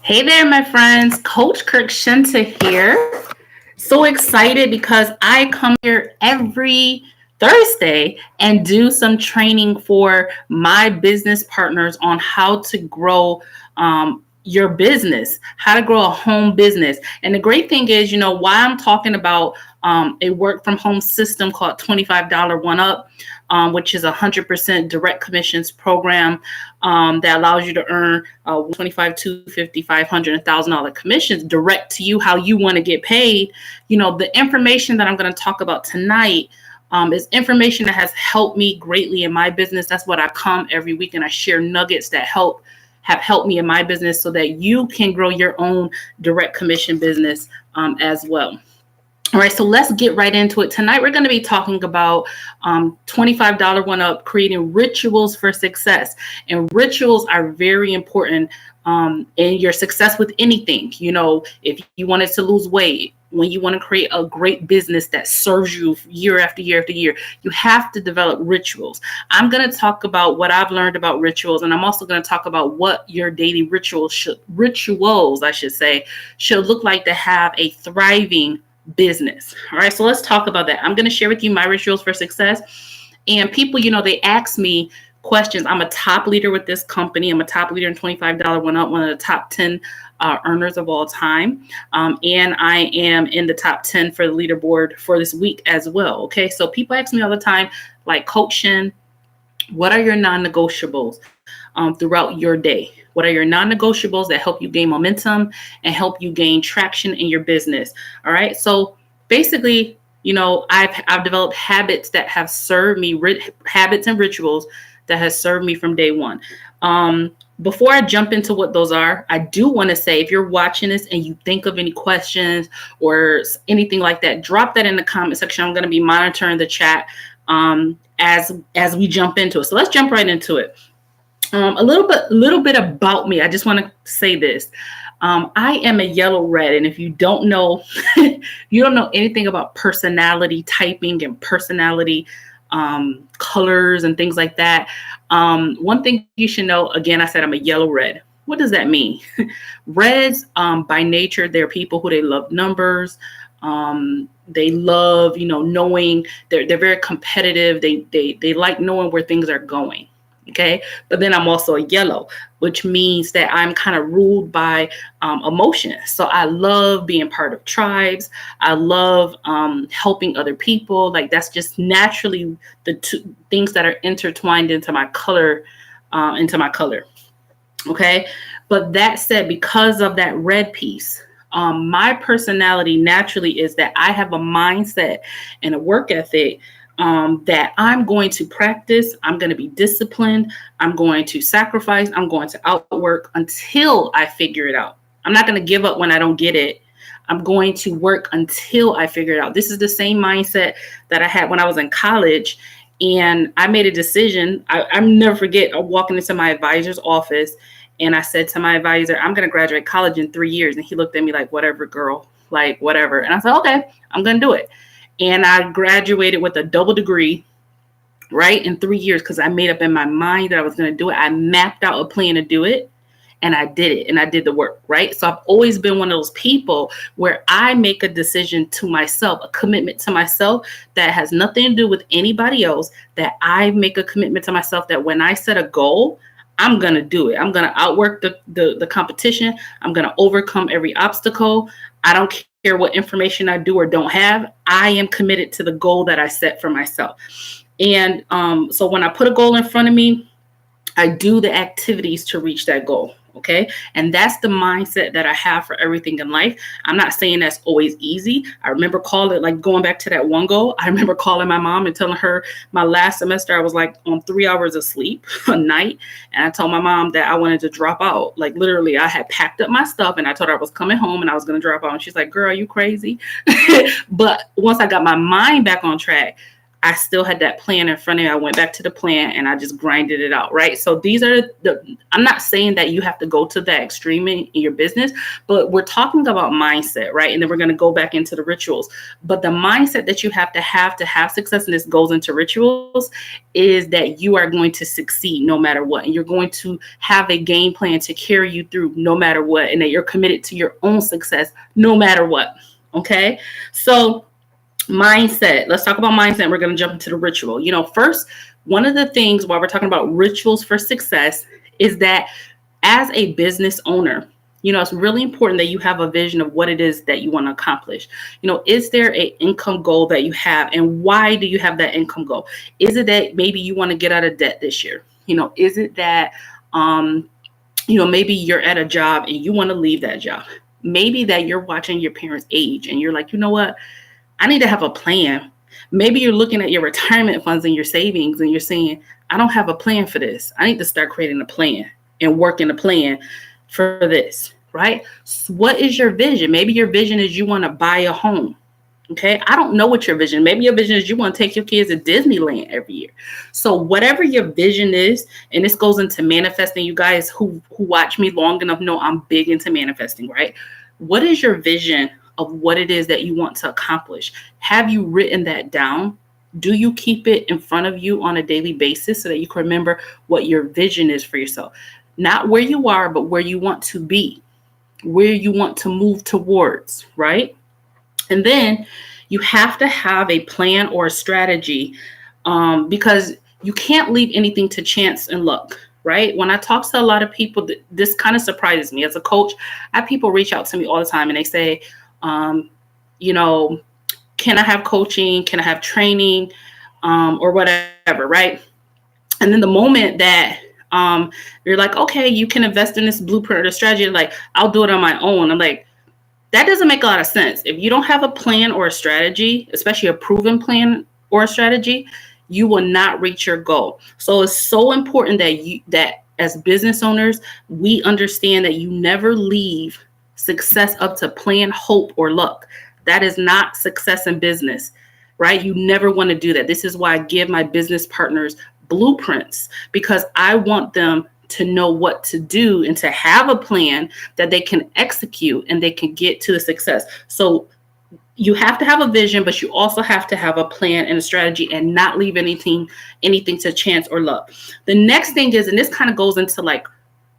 Hey there, my friends. Coach 𝐸𝐭₝ here. So excited because I come here every Thursday and do some training for my business partners on how to grow your business, how to grow a home business. And the great thing is, why I'm talking about a work from home system called $25 One Up, which is a 100% direct commissions program that allows you to earn 25, 250, 500, $1,000 commissions direct to you, how you want to get paid. The information that I'm going to talk about tonight is information that has helped me greatly in my business. That's what I come every week and I share nuggets that have helped me in my business so that you can grow your own direct commission business as well. All right, so let's get right into it. Tonight, we're going to be talking about $25 One Up, creating rituals for success. And rituals are very important in your success with anything. If you wanted to lose weight, when you want to create a great business that serves you year after year after year, you have to develop rituals. I'm going to talk about what I've learned about rituals, and I'm also going to talk about what your daily rituals should look like to have a thriving business. All right, so let's talk about that. I'm going to share with you my rituals for success. And people, they ask me questions. I'm a top leader with this company. I'm a top leader in $25 One Up, one of the top 10 earners of all time. And I am in the top 10 for the leaderboard for this week as well. Okay, so people ask me all the time, like, Coach 𝐸𝐴, what are your non-negotiables throughout your day? What are your non-negotiables that help you gain momentum and help you gain traction in your business? All right. So basically, I've developed habits that have served me, habits and rituals that has served me from day one. Before I jump into what those are, I do want to say, if you're watching this and you think of any questions or anything like that, drop that in the comment section. I'm going to be monitoring the chat as we jump into it. So let's jump right into it. A little bit about me. I just want to say this. I am a yellow red, and if you don't know, you don't know anything about personality typing and personality colors and things like that. One thing you should know, again, I said I'm a yellow red. What does that mean? Reds, by nature, they're people who they love numbers. They love, knowing. They're very competitive. They like knowing where things are going. Okay. But then I'm also a yellow, which means that I'm kind of ruled by emotion. So I love being part of tribes. I love helping other people. Like, that's just naturally the two things that are intertwined into my color. Okay. But that said, because of that red piece, my personality naturally is that I have a mindset and a work ethic that I'm going to practice. I'm going to be disciplined. I'm going to sacrifice. I'm going to outwork until I figure it out. I'm not going to give up when I don't get it. I'm going to work until I figure it out. This is the same mindset that I had when I was in college. And I made a decision. I never forget walking into my advisor's office. And I said to my advisor, I'm going to graduate college in 3 years. And he looked at me like, whatever, girl, like whatever. And I said, okay, I'm going to do it. And I graduated with a double degree, right, in 3 years, because I made up in my mind that I was going to do it. I mapped out a plan to do it, and I did it, and I did the work, right? So I've always been one of those people where I make a decision to myself, a commitment to myself that has nothing to do with anybody else, that I make a commitment to myself that when I set a goal, I'm going to do it. I'm going to outwork the competition. I'm going to overcome every obstacle. I don't care what information I do or don't have. I am committed to the goal that I set for myself. And so when I put a goal in front of me, I do the activities to reach that goal. Okay. And that's the mindset that I have for everything in life. I'm not saying that's always easy. I remember going back to that one goal. I remember calling my mom and telling her my last semester, I was like on 3 hours of sleep a night. And I told my mom that I wanted to drop out. Like, literally, I had packed up my stuff and I told her I was coming home and I was going to drop out. And she's like, girl, are you crazy? But once I got my mind back on track, I still had that plan in front of me. I went back to the plan and I just grinded it out, right? So these are I'm not saying that you have to go to that extreme in your business, but we're talking about mindset, right? And then we're going to go back into the rituals. But the mindset that you have to have success, and this goes into rituals, is that you are going to succeed no matter what. And you're going to have a game plan to carry you through no matter what, and that you're committed to your own success no matter what. Okay? So mindset. Let's talk about mindset. We're going to jump into the ritual. First, one of the things while we're talking about rituals for success is that as a business owner, it's really important that you have a vision of what it is that you want to accomplish. Is there an income goal that you have, and why do you have that income goal? Is it that maybe you want to get out of debt this year? Is it that, maybe you're at a job and you want to leave that job? Maybe that you're watching your parents age and you're like, you know what? I need to have a plan. Maybe you're looking at your retirement funds and your savings and you're saying, I don't have a plan for this. I need to start creating a plan and working a plan for this, right? So what is your vision? Maybe your vision is you want to buy a home. Okay. I don't know what your vision. Maybe your vision is you want to take your kids to Disneyland every year. So whatever your vision is, and this goes into manifesting, you guys who watch me long enough know I'm big into manifesting, right? What is your vision of what it is that you want to accomplish? Have you written that down? Do you keep it in front of you on a daily basis so that you can remember what your vision is for yourself? Not where you are, but where you want to be, where you want to move towards, right? And then you have to have a plan or a strategy, because you can't leave anything to chance and luck. Right? When I talk to a lot of people, this kind of surprises me. As a coach, I have people reach out to me all the time and they say, can I have coaching? Can I have training? Or whatever, right? And then the moment that you're like, okay, you can invest in this blueprint or the strategy, like, I'll do it on my own. I'm like, that doesn't make a lot of sense. If you don't have a plan or a strategy, especially a proven plan or a strategy, you will not reach your goal. So it's so important that as business owners, we understand that you never leave success up to plan, hope, or luck. That is not success in business, right? You never want to do that. This is why I give my business partners blueprints, because I want them to know what to do and to have a plan that they can execute and they can get to the success. So you have to have a vision, but you also have to have a plan and a strategy and not leave anything to chance or luck. The next thing is, and this kind of goes into like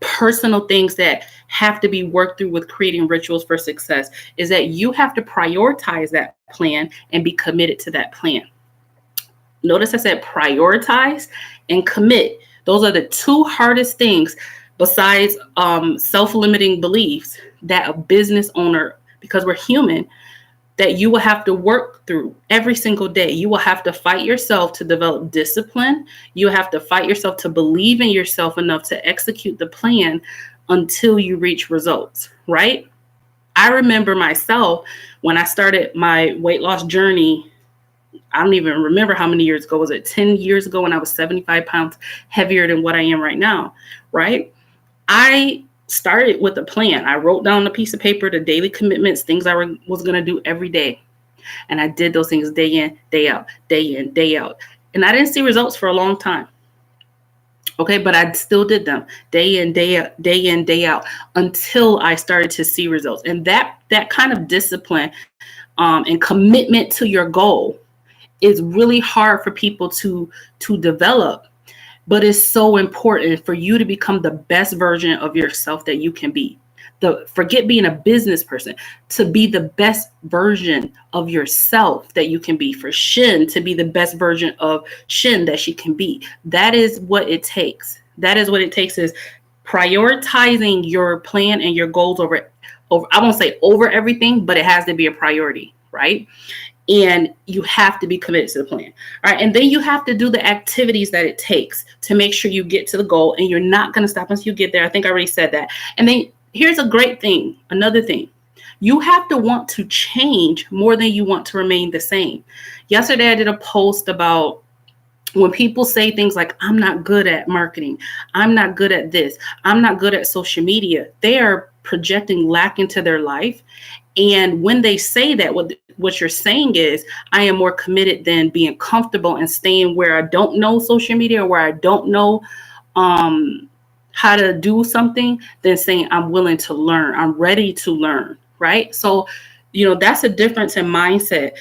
personal things that have to be worked through with creating rituals for success, is that you have to prioritize that plan and be committed to that plan. Notice I said prioritize and commit. Those are the two hardest things besides self-limiting beliefs that a business owner, because we're human, that you will have to work through every single day. You will have to fight yourself to develop discipline. You have to fight yourself to believe in yourself enough to execute the plan until you reach results, right? I remember myself when I started my weight loss journey. I don't even remember how many years ago. Was it 10 years ago when I was 75 pounds heavier than what I am right now, right? I started with a plan. I wrote down on a piece of paper the daily commitments, things I was going to do every day. And I did those things day in, day out, day in, day out. And I didn't see results for a long time. Okay, but I still did them day in, day out, day in, day out, until I started to see results. And that kind of discipline and commitment to your goal is really hard for people to develop. But it's so important for you to become the best version of yourself that you can be. Forget being a business person, to be the best version of yourself that you can be. For Shin to be the best version of Shin that she can be. That is what it takes. That is what it takes, is prioritizing your plan and your goals over, I won't say over everything, but it has to be a priority, right? And you have to be committed to the plan. All right. And then you have to do the activities that it takes to make sure you get to the goal. And you're not going to stop until you get there. I think I already said that. And then here's a great thing. Another thing. You have to want to change more than you want to remain the same. Yesterday, I did a post about when people say things like, I'm not good at marketing. I'm not good at this. I'm not good at social media. They are projecting lack into their life. And when they say that, what you're saying is, I am more committed than being comfortable and staying where I don't know social media, or where I don't know how to do something, than saying I'm willing to learn. I'm ready to learn, right? So, that's a difference in mindset.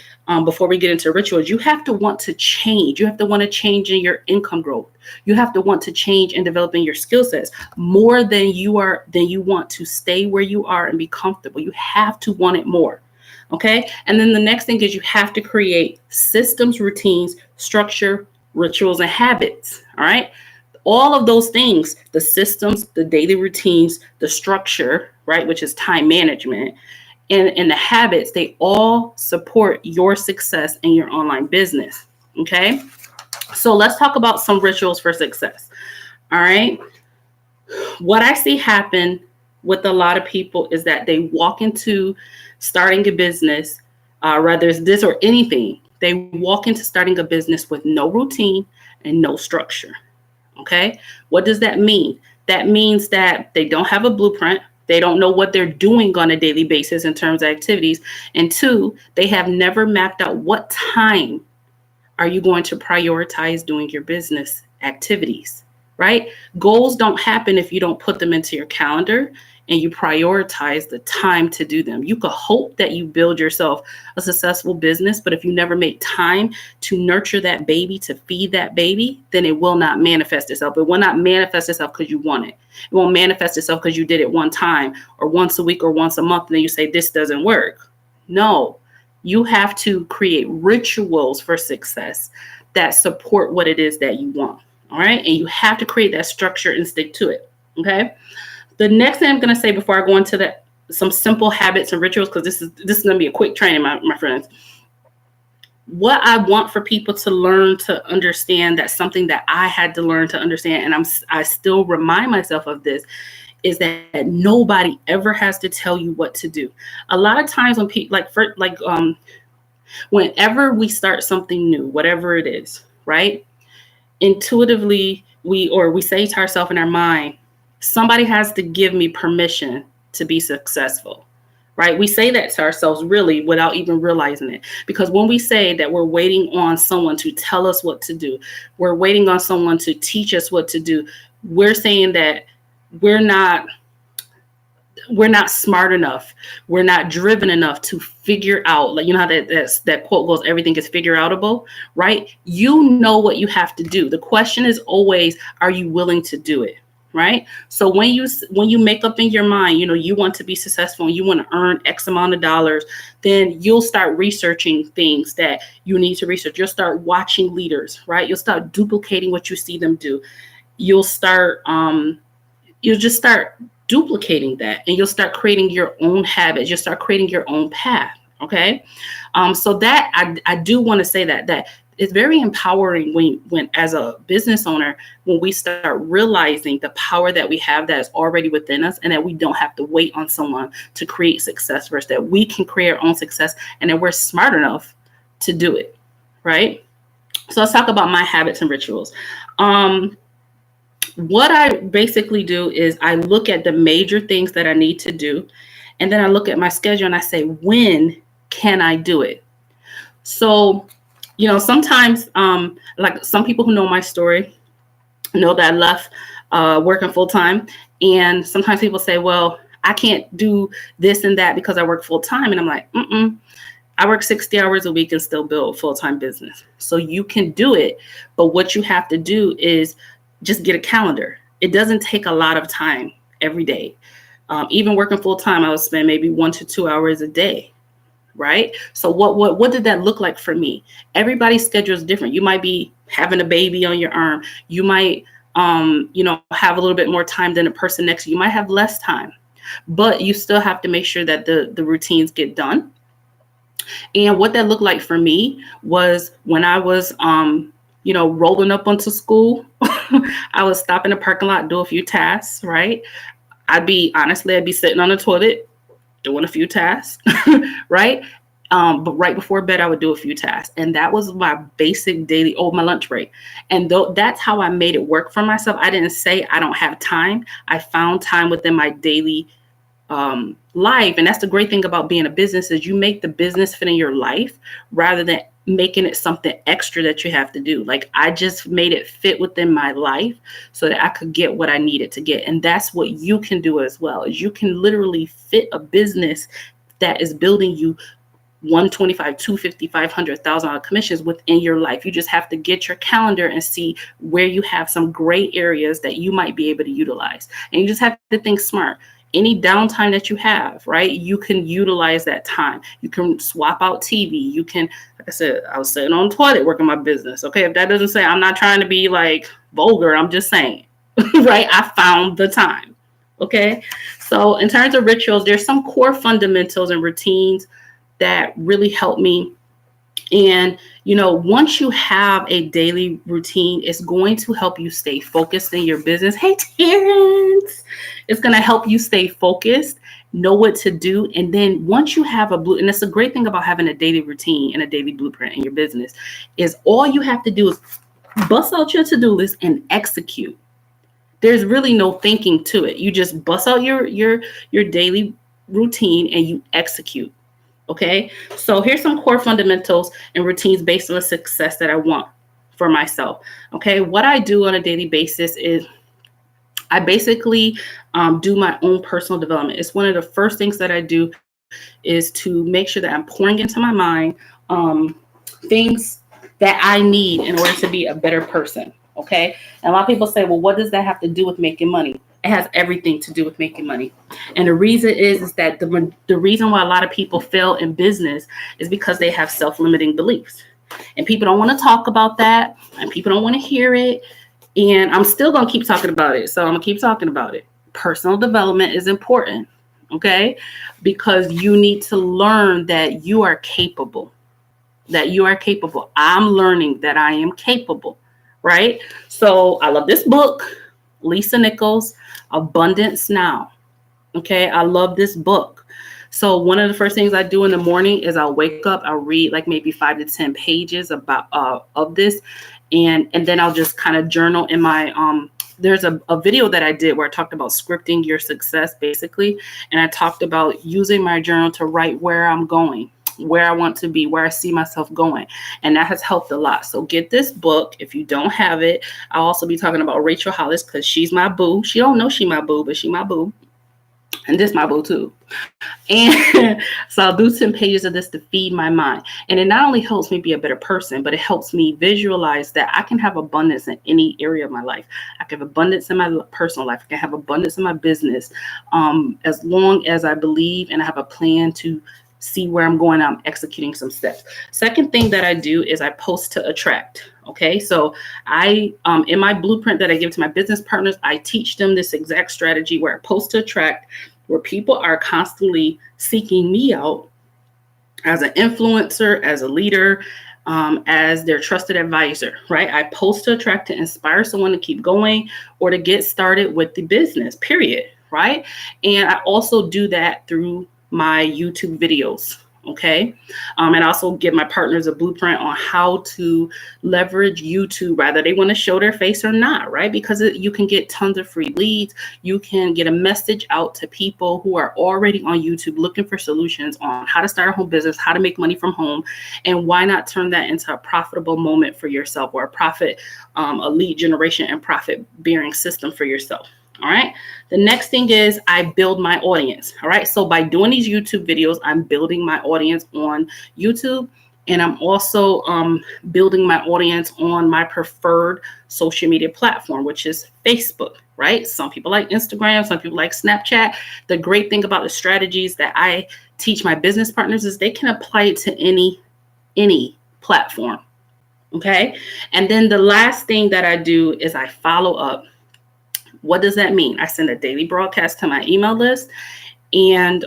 Before we get into rituals, you have to want to change. You have to want to change in your income growth. You have to want to change in developing your skill sets more than you want to stay where you are and be comfortable. You have to want it more. Okay. And then the next thing is, you have to create systems, routines, structure, rituals, and habits. All right. All of those things, the systems, the daily routines, the structure, right, which is time management, and the habits, they all support your success in your online business. Okay. So let's talk about some rituals for success. All right. What I see happen with a lot of people is that they walk into starting a business, whether it's this or anything, they walk into starting a business with no routine and no structure. Okay. What does that mean? That means that they don't have a blueprint. They don't know what they're doing on a daily basis in terms of activities. And two, they have never mapped out what time are you going to prioritize doing your business activities, right? Goals don't happen if you don't put them into your calendar and you prioritize the time to do them. You could hope that you build yourself a successful business, but if you never make time to nurture that baby, to feed that baby, then it will not manifest itself. It will not manifest itself because you want it. It won't manifest itself because you did it one time or once a week or once a month, and then you say, this doesn't work. No, you have to create rituals for success that support what it is that you want. All right. And you have to create that structure and stick to it. Okay. The next thing I'm going to say before I go into some simple habits and rituals, because this is going to be a quick training, my friends. What I want for people to learn to understand, that's something that I had to learn to understand, and I still remind myself of this, is that nobody ever has to tell you what to do. A lot of times when people whenever we start something new, whatever it is, right? Intuitively, we say to ourselves in our mind, somebody has to give me permission to be successful, right? We say that to ourselves really without even realizing it. Because when we say that we're waiting on someone to tell us what to do, we're waiting on someone to teach us what to do, we're saying that we're not smart enough. We're not driven enough to figure out, like, how that quote goes, everything is figure outable, right? You know what you have to do. The question is always, are you willing to do it? Right. So when you make up in your mind, you want to be successful and you want to earn X amount of dollars, then you'll start researching things that you need to research. You'll start watching leaders, right? You'll start duplicating what you see them do. You'll just start duplicating that, and you'll start creating your own habits. You'll start creating your own path. Okay. So that I do want to say that it's very empowering when as a business owner, when we start realizing the power that we have that is already within us, and that we don't have to wait on someone to create success for us, that we can create our own success, and that we're smart enough to do it. Right. So let's talk about my habits and rituals. What I basically do is I look at the major things that I need to do, and then I look at my schedule and I say, when can I do it? So, sometimes, like some people who know my story know that I left working full time. And sometimes people say, well, I can't do this and that because I work full time. And I'm like, I work 60 hours a week and still build a full-time business. So you can do it. But what you have to do is just get a calendar. It doesn't take a lot of time every day. Even working full time, I would spend maybe 1 to 2 hours a day. Right. So what did that look like for me? Everybody's schedule is different. You might be having a baby on your arm. You might, have a little bit more time than a person next to you. You might have less time, but you still have to make sure that the routines get done. And what that looked like for me was when I was, rolling up onto school, I would stop in the parking lot, do a few tasks. Right. I'd be sitting on the toilet, doing a few tasks, right? But right before bed, I would do a few tasks. And that was my basic daily, my lunch break. And that's how I made it work for myself. I didn't say I don't have time. I found time within my daily life. And that's the great thing about being a business, is you make the business fit in your life rather than making it something extra that you have to do. Like, I just made it fit within my life so that I could get what I needed to get. And that's what you can do as well, is you can literally fit a business that is building you 125, 250, 500,000 commissions within your life. You just have to get your calendar and see where you have some gray areas that you might be able to utilize. And you just have to think smart. Any downtime that you have, right, you can utilize that time. You can swap out TV. You can, like I said, I was sitting on the toilet working my business. Okay, if that doesn't say, I'm not trying to be like vulgar, I'm just saying, right, I found the time. Okay, so in terms of rituals, there's some core fundamentals and routines that really help me. And, once you have a daily routine, it's going to help you stay focused in your business. Hey, Terrence, it's going to help you stay focused, know what to do. And then once you have and that's the great thing about having a daily routine and a daily blueprint in your business, is all you have to do is bust out your to-do list and execute. There's really no thinking to it. You just bust out your daily routine and you execute. Okay, so here's some core fundamentals and routines based on the success that I want for myself. Okay, what I do on a daily basis is I basically do my own personal development. It's one of the first things that I do, is to make sure that I'm pouring into my mind things that I need in order to be a better person. Okay, and a lot of people say, well, what does that have to do with making money? It has everything to do with making money. And the reason is that the reason why a lot of people fail in business is because they have self-limiting beliefs. And people don't want to talk about that, and people don't want to hear it. And I'm still going to keep talking about it. So I'm going to keep talking about it. Personal development is important, okay? Because you need to learn that you are capable, I'm learning that I am capable, right? So I love this book, Lisa Nichols, Abundance Now. Okay, I love this book. So one of the first things I do in the morning is I'll wake up, I'll read like maybe 5 to 10 pages about of this, and then I'll just kind of journal in my there's a video that I did where I talked about scripting your success, basically, and I talked about using my journal to write where I'm going, where I want to be, where I see myself going. And that has helped a lot. So get this book if you don't have it. I'll also be talking about Rachel Hollis, because she's my boo. She don't know she my boo, but she my boo. And this my boo too. And so I'll do 10 pages of this to feed my mind. And it not only helps me be a better person, but it helps me visualize that I can have abundance in any area of my life. I can have abundance in my personal life. I can have abundance in my business. As long as I believe and I have a plan to see where I'm going, I'm executing some steps. Second thing that I do is I post to attract. Okay, so I, in my blueprint that I give to my business partners, I teach them this exact strategy where I post to attract, where people are constantly seeking me out as an influencer, as a leader, as their trusted advisor, right? I post to attract to inspire someone to keep going or to get started with the business, period, right? And I also do that through my YouTube videos. Okay. And I also give my partners a blueprint on how to leverage YouTube, whether they want to show their face or not, right? Because you can get tons of free leads. You can get a message out to people who are already on YouTube looking for solutions on how to start a home business, how to make money from home, and why not turn that into a profitable moment for yourself, or a lead generation and profit bearing system for yourself. All right. The next thing is I build my audience. All right. So by doing these YouTube videos, I'm building my audience on YouTube, and I'm also building my audience on my preferred social media platform, which is Facebook. Right. Some people like Instagram. Some people like Snapchat. The great thing about the strategies that I teach my business partners is they can apply it to any platform. Okay. And then the last thing that I do is I follow up. What does that mean? I send a daily broadcast to my email list, and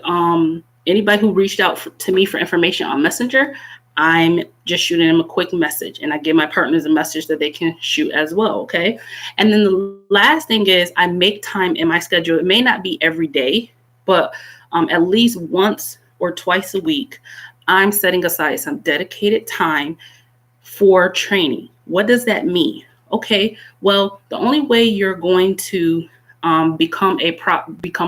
anybody who reached out to me for information on Messenger, I'm just shooting them a quick message, and I give my partners a message that they can shoot as well. Okay. And then the last thing is I make time in my schedule. It may not be every day, but at least once or twice a week, I'm setting aside some dedicated time for training. What does that mean? Okay, well, the only way you're going to become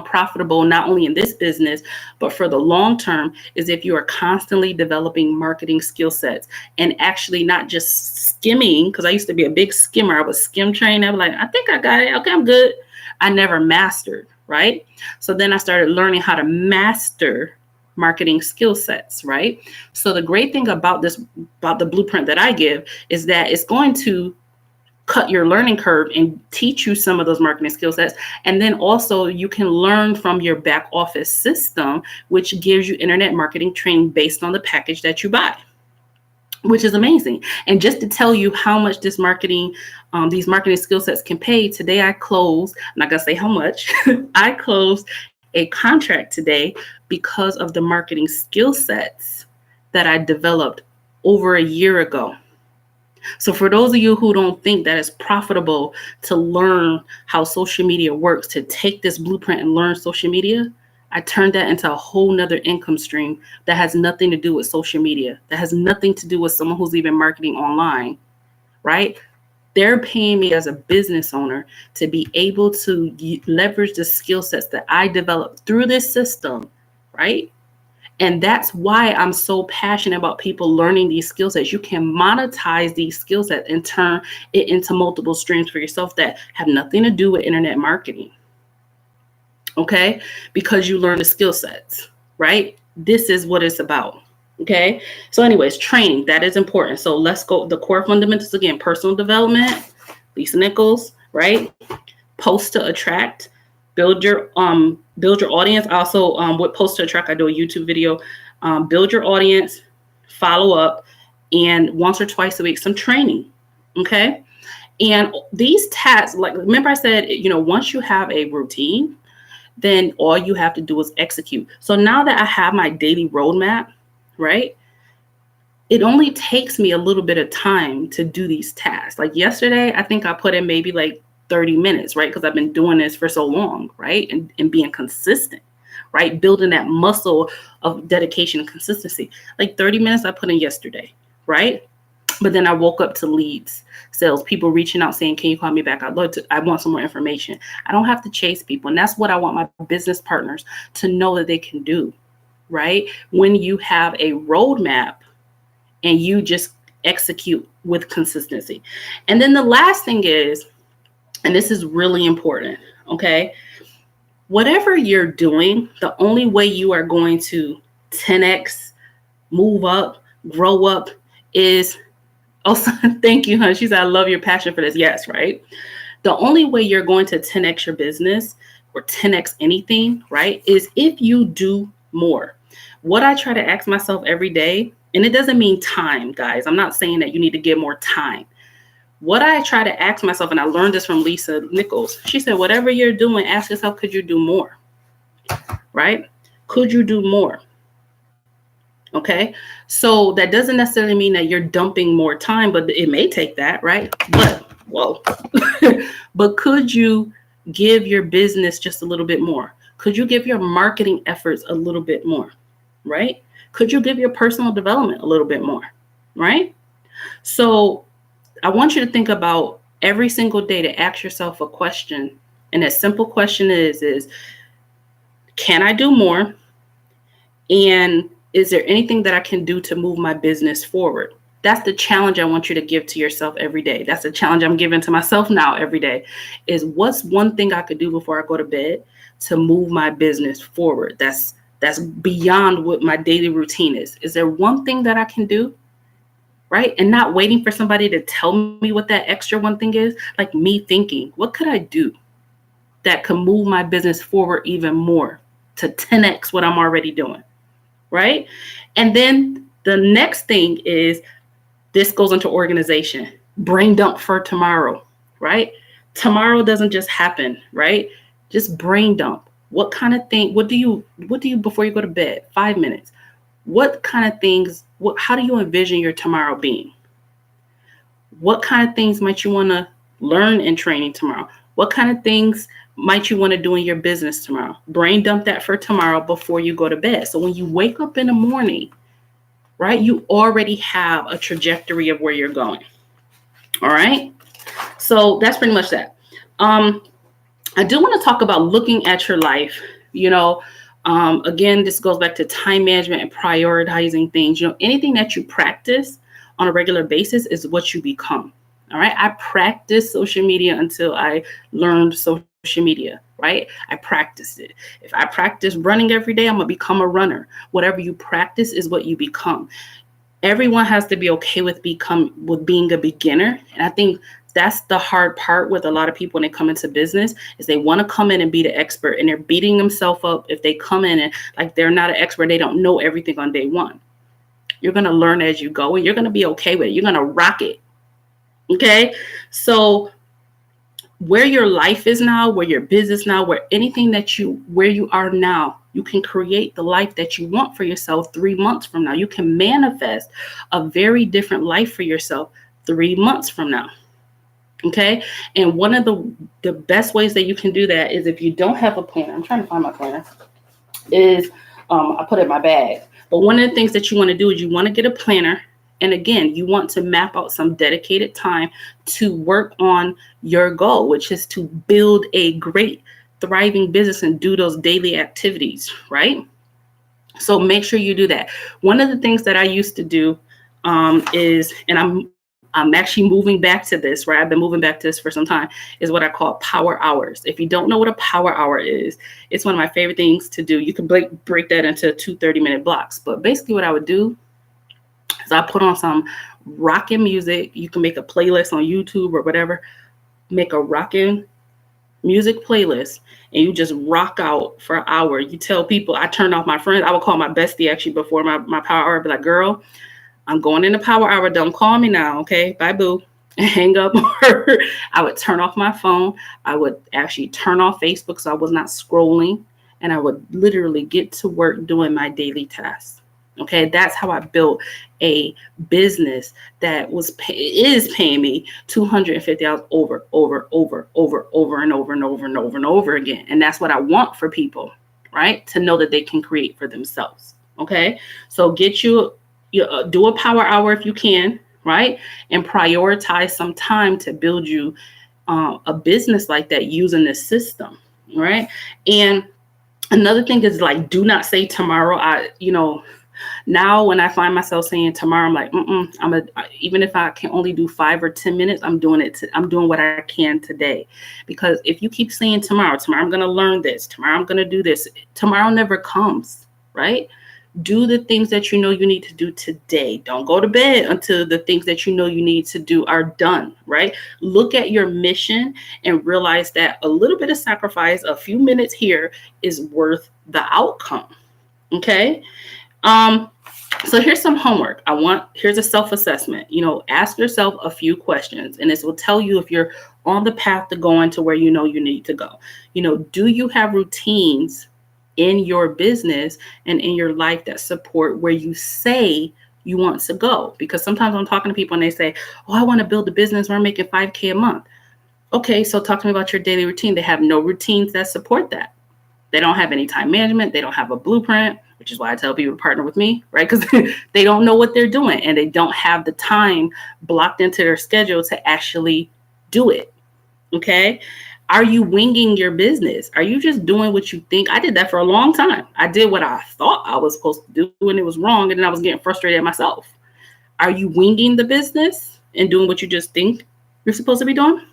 profitable, not only in this business, but for the long term, is if you are constantly developing marketing skill sets and actually not just skimming. Because I used to be a big skimmer. I was skim trained. I was like, I think I got it. Okay, I'm good. I never mastered, right? So then I started learning how to master marketing skill sets, right? So the great thing about the blueprint that I give, is that it's going to cut your learning curve and teach you some of those marketing skill sets. And then also you can learn from your back office system, which gives you internet marketing training based on the package that you buy, which is amazing. And just to tell you how much these marketing skill sets can pay, today I closed, I'm not gonna say how much, I closed a contract today because of the marketing skill sets that I developed over a year ago. So for those of you who don't think that it's profitable to learn how social media works, to take this blueprint and learn social media, I turned that into a whole nother income stream that has nothing to do with social media, that has nothing to do with someone who's even marketing online, right? They're paying me as a business owner to be able to leverage the skill sets that I developed through this system, right? And that's why I'm so passionate about people learning these skill sets. You can monetize these skill sets and turn it into multiple streams for yourself that have nothing to do with internet marketing. Okay? Because you learn the skill sets, right? This is what it's about. Okay? So anyways, training, that is important. So let's go. The core fundamentals again: personal development, Lisa Nichols, right? Post to attract. Build your audience. Also, with Post to Attract, I do a YouTube video. Build your audience, follow up, and once or twice a week, some training. Okay. And these tasks, like, remember I said, once you have a routine, then all you have to do is execute. So now that I have my daily roadmap, right, it only takes me a little bit of time to do these tasks. Like yesterday, I think I put in maybe like 30 minutes, right? Because I've been doing this for so long, right? And being consistent, right? Building that muscle of dedication and consistency. Like 30 minutes I put in yesterday, right? But then I woke up to leads, sales, people reaching out saying, can you call me back? I want some more information. I don't have to chase people. And that's what I want my business partners to know that they can do, right? When you have a roadmap and you just execute with consistency. And then the last thing is, and this is really important, okay? Whatever you're doing, the only way you are going to 10x, move up, grow up is, also, thank you, hon. She said, I love your passion for this. Yes, right? The only way you're going to 10x your business or 10x anything, right, is if you do more. What I try to ask myself every day, and it doesn't mean time, guys. I'm not saying that you need to give more time. What I try to ask myself, and I learned this from Lisa Nichols, she said, whatever you're doing, ask yourself, could you do more? Right? Could you do more? Okay. So that doesn't necessarily mean that you're dumping more time, but it may take that, right? But, whoa. But could you give your business just a little bit more? Could you give your marketing efforts a little bit more? Right? Could you give your personal development a little bit more? Right? So I want you to think about every single day to ask yourself a question. And that simple question is, can I do more? And is there anything that I can do to move my business forward? That's the challenge I want you to give to yourself every day. That's the challenge I'm giving to myself now every day, is what's one thing I could do before I go to bed to move my business forward? That's beyond what my daily routine is. Is there one thing that I can do? Right? And not waiting for somebody to tell me what that extra one thing is, like me thinking, what could I do that could move my business forward even more to 10x what I'm already doing? Right? And then the next thing is, this goes into organization, brain dump for tomorrow, right? Tomorrow doesn't just happen, right? Just brain dump. What kind of thing, what do you, before you go to bed, 5 minutes, what kind of things, how do you envision your tomorrow being? What kind of things might you want to learn in training tomorrow? What kind of things might you want to do in your business tomorrow? Brain dump that for tomorrow before you go to bed. So when you wake up in the morning, right, you already have a trajectory of where you're going. All right. So that's pretty much that. I do want to talk about looking at your life. You know, again, this goes back to time management and prioritizing things. You know, anything that you practice on a regular basis is what you become. All right. I practiced social media until I learned social media, right? I practiced it. If I practice running every day, I'm going to become a runner. Whatever you practice is what you become. Everyone has to be okay with being a beginner. And I think that's the hard part with a lot of people when they come into business is they want to come in and be the expert, and they're beating themselves up if they come in and like they're not an expert, they don't know everything on day one. You're going to learn as you go, and you're going to be okay with it. You're going to rock it. Okay. So where your life is now, where your business now, where you are now, you can create the life that you want for yourself 3 months from now. You can manifest a very different life for yourself 3 months from now. Okay. And one of the best ways that you can do that is if you don't have a planner, I'm trying to find my planner, is I put it in my bag. But one of the things that you want to do is you want to get a planner. And again, you want to map out some dedicated time to work on your goal, which is to build a great, thriving business and do those daily activities, right? So make sure you do that. One of the things that I used to do is, and I'm actually moving back to this, right? I've been moving back to this for some time, is what I call power hours. If you don't know what a power hour is, it's one of my favorite things to do. You can break that into 2 30-minute blocks. But basically what I would do is I put on some rocking music. You can make a playlist on YouTube or whatever. Make a rocking music playlist and you just rock out for an hour. You tell people, I turned off my friends. I would call my bestie actually before my power hour. I'd be like, girl, I'm going in the power hour. Don't call me now. Okay. Bye, boo. And hang up. I would turn off my phone. I would actually turn off Facebook so I was not scrolling. And I would literally get to work doing my daily tasks. Okay, that's how I built a business that is paying me $250 over and over again. And that's what I want for people, right? To know that they can create for themselves. Okay, so get you do a power hour if you can, right? And prioritize some time to build you a business like that using this system, right? And another thing is like, do not say tomorrow. Now, when I find myself saying tomorrow, I'm like, even if I can only do 5 or 10 minutes, I'm doing it. I'm doing what I can today. Because if you keep saying tomorrow I'm going to learn this, tomorrow I'm going to do this, tomorrow never comes, right? Do the things that you know you need to do today. Don't go to bed until the things that you know you need to do are done, right? Look at your mission and realize that a little bit of sacrifice, a few minutes here is worth the outcome, okay? So here's some homework. Here's a self-assessment. Ask yourself a few questions, and this will tell you if you're on the path to going to where you know you need to go. Do you have routines in your business and in your life that support where you say you want to go? Because sometimes I'm talking to people and they say, oh, I want to build a business where I'm making $5,000 a month. Okay, so talk to me about your daily routine. They have no routines that support that. They don't have any time management. They don't have a blueprint, which is why I tell people to partner with me, right? Because they don't know what they're doing and they don't have the time blocked into their schedule to actually do it. Okay. Are you winging your business? Are you just doing what you think? I did that for a long time. I did what I thought I was supposed to do and it was wrong. And then I was getting frustrated at myself. Are you winging the business and doing what you just think you're supposed to be doing?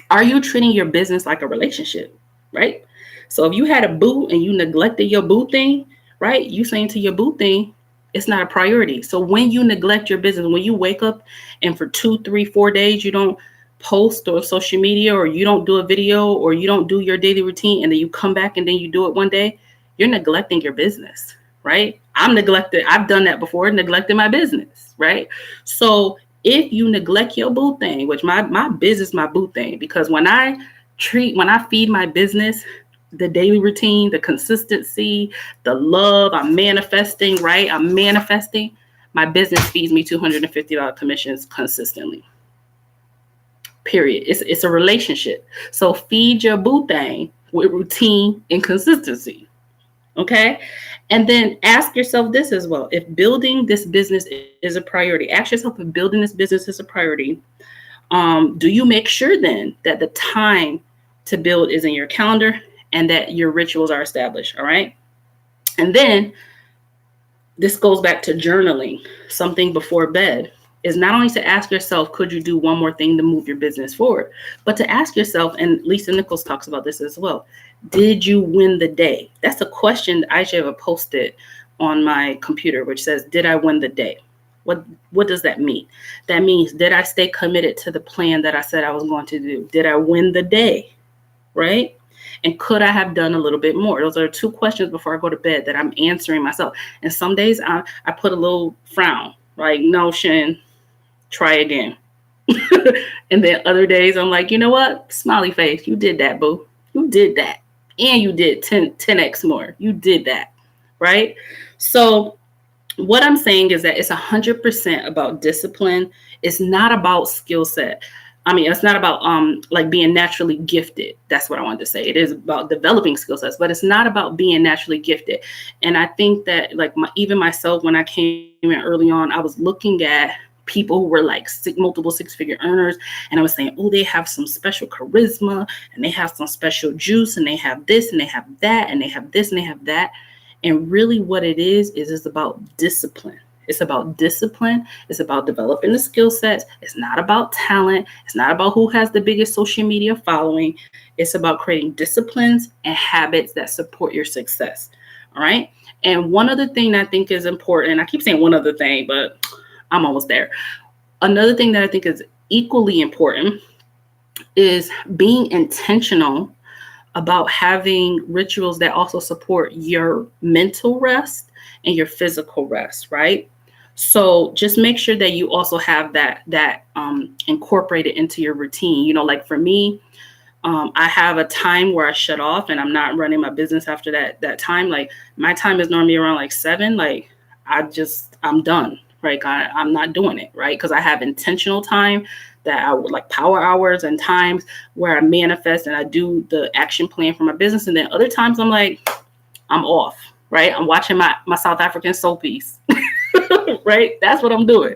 Are you treating your business like a relationship, right? So if you had a boo and you neglected your boo thing, right? You saying to your boo thing, it's not a priority. So when you neglect your business, when you wake up and for 2, 3, 4 days, you don't post on social media or you don't do a video or you don't do your daily routine and then you come back and then you do it one day, you're neglecting your business, right? I've done that before, neglecting my business, right? So if you neglect your boo thing, which my business, my boo thing, because when I feed my business the daily routine, the consistency, the love, I'm manifesting, right? I'm manifesting. My business feeds me $250 commissions consistently. Period. It's a relationship. So feed your boo thing with routine and consistency. Okay. And then ask yourself this as well. If building this business is a priority, ask yourself if building this business is a priority. Do you make sure then that the time to build is in your calendar and that your rituals are established. All right. And then this goes back to journaling, something before bed, is not only to ask yourself, could you do one more thing to move your business forward, but to ask yourself, and Lisa Nichols talks about this as well, did you win the day? That's a question I should have posted on my computer, which says, did I win the day? What does that mean? That means, did I stay committed to the plan that I said I was going to do? Did I win the day? Right? And could I have done a little bit more? Those are 2 questions before I go to bed that I'm answering myself. And some days I put a little frown, like, no, Shin, try again. And then other days I'm like, you know what? Smiley face. You did that, boo. You did that. And you did 10x more. You did that. Right? So what I'm saying is that it's 100% about discipline. It's not about skill set. I mean, it's not about like being naturally gifted. That's what I wanted to say. It is about developing skill sets, but it's not about being naturally gifted. And I think that like even myself, when I came in early on, I was looking at people who were like multiple 6-figure earners. And I was saying, oh, they have some special charisma and they have some special juice and they have this and they have that and they have this and they have that. And really what it is it's about discipline. It's about discipline. It's about developing the skill sets. It's not about talent. It's not about who has the biggest social media following. It's about creating disciplines and habits that support your success. All right. And one other thing I think is important, I keep saying one other thing, but I'm almost there. Another thing that I think is equally important is being intentional about having rituals that also support your mental rest and your physical rest, right? So just make sure that you also have that incorporated into your routine. You know, like for me, I have a time where I shut off and I'm not running my business after that time. Like my time is normally around like 7. Like I'm done, right? I'm not doing it, right? Because I have intentional time that I would like power hours and times where I manifest and I do the action plan for my business. And then other times I'm like, I'm off, right? I'm watching my South African soap piece, right? That's what I'm doing.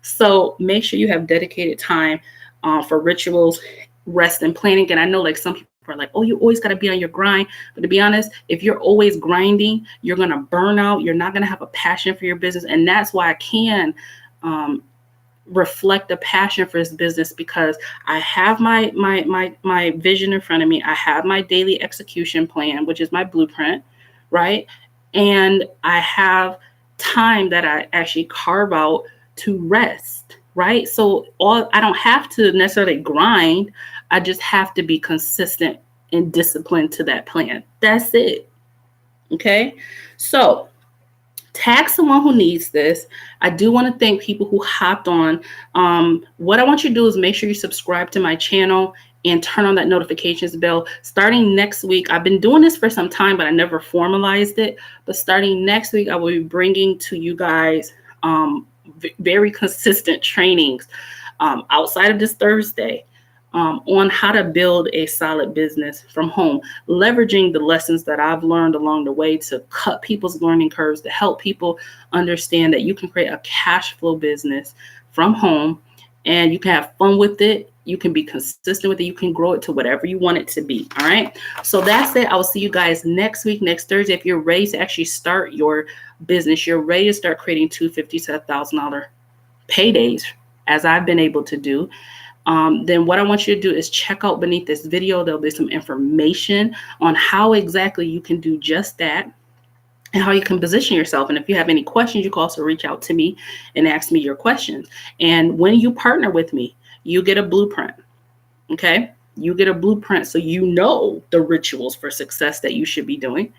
So make sure you have dedicated time for rituals, rest, and planning. And I know like some people are like, oh, you always got to be on your grind. But to be honest, if you're always grinding, you're going to burn out. You're not going to have a passion for your business. And that's why I can reflect a passion for this business, because I have my vision in front of me. I have my daily execution plan, which is my blueprint, right? And I have time that I actually carve out to rest, right? So I don't have to necessarily grind. I just have to be consistent and disciplined to that plan. That's it. Okay. So tag someone who needs this. I do want to thank people who hopped on. What I want you to do is make sure you subscribe to my channel and turn on that notifications bell. Starting next week, I've been doing this for some time, but I never formalized it. But starting next week, I will be bringing to you guys very consistent trainings outside of this Thursday on how to build a solid business from home, leveraging the lessons that I've learned along the way to cut people's learning curves, to help people understand that you can create a cash flow business from home and you can have fun with it. You can be consistent with it. You can grow it to whatever you want it to be. All right. So that's it. I will see you guys next week, next Thursday. If you're ready to actually start your business, you're ready to start creating $250,000 to $1,000 paydays, as I've been able to do, then what I want you to do is check out beneath this video. There'll be some information on how exactly you can do just that and how you can position yourself. And if you have any questions, you can also reach out to me and ask me your questions. And when you partner with me, you get a blueprint. Okay. You get a blueprint so you know the rituals for success that you should be doing.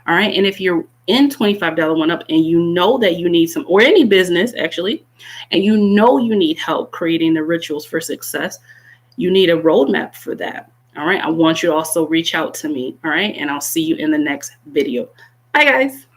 All right. And if you're in $25 One Up and you know that you need some, or any business actually, and you know you need help creating the rituals for success, you need a roadmap for that. All right. I want you to also reach out to me. All right. And I'll see you in the next video. Bye, guys.